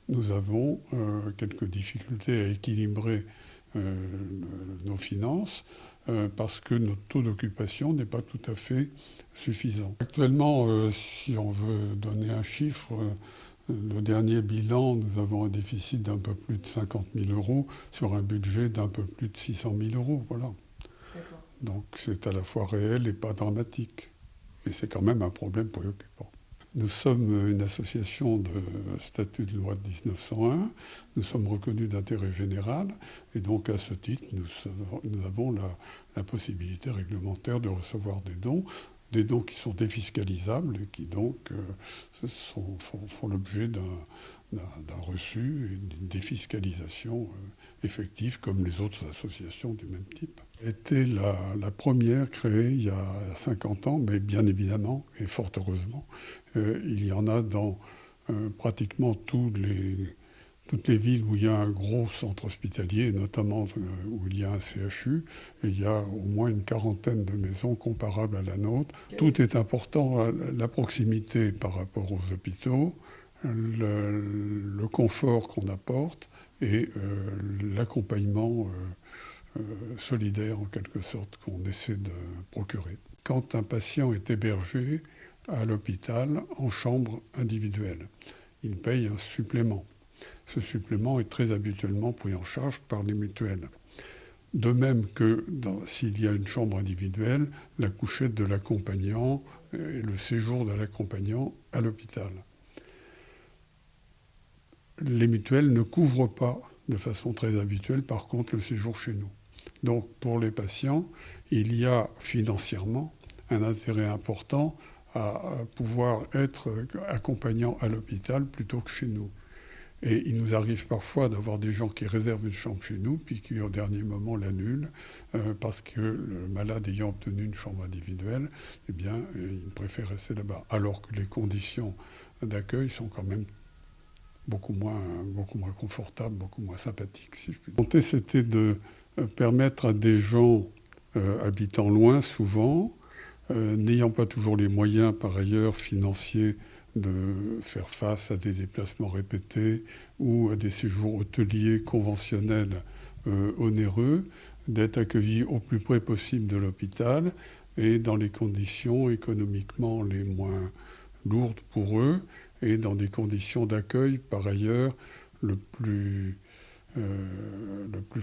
nous avons quelques difficultés à équilibrer nos finances parce que notre taux d'occupation n'est pas tout à fait suffisant. Actuellement, si on veut donner un chiffre, le dernier bilan, nous avons un déficit d'un peu plus de 50 000 euros sur un budget d'un peu plus de 600 000 euros. Voilà. D'accord. Donc c'est à la fois réel et pas dramatique. Mais c'est quand même un problème préoccupant. Nous sommes une association de statut de loi de 1901, nous sommes reconnus d'intérêt général, et donc à ce titre, nous avons la possibilité réglementaire de recevoir des dons qui sont défiscalisables et qui donc font l'objet d'un reçu et d'une défiscalisation effective comme les autres associations du même type. Était la première créée il y a 50 ans, mais bien évidemment, et fort heureusement, il y en a dans pratiquement toutes les villes où il y a un gros centre hospitalier, notamment où il y a un CHU, et il y a au moins une quarantaine de maisons comparables à la nôtre. Tout est important, la proximité par rapport aux hôpitaux, le confort qu'on apporte et l'accompagnement solidaire en quelque sorte qu'on essaie de procurer. Quand un patient est hébergé à l'hôpital en chambre individuelle, il paye un supplément. Ce supplément est très habituellement pris en charge par les mutuelles. De même que s'il y a une chambre individuelle, la couchette de l'accompagnant et le séjour de l'accompagnant à l'hôpital. Les mutuelles ne couvrent pas de façon très habituelle, par contre, le séjour chez nous. Donc pour les patients, il y a financièrement un intérêt important à pouvoir être accompagnant à l'hôpital plutôt que chez nous. Et il nous arrive parfois d'avoir des gens qui réservent une chambre chez nous, puis qui au dernier moment l'annulent, parce que le malade ayant obtenu une chambre individuelle, eh bien, il préfère rester là-bas. Alors que les conditions d'accueil sont quand même beaucoup moins confortables, beaucoup moins sympathiques, si je puis dire. La volonté, c'était de permettre à des gens habitant loin, souvent, n'ayant pas toujours les moyens, par ailleurs, financiers, de faire face à des déplacements répétés ou à des séjours hôteliers conventionnels onéreux, d'être accueillis au plus près possible de l'hôpital et dans les conditions économiquement les moins lourdes pour eux et dans des conditions d'accueil, par ailleurs, le plus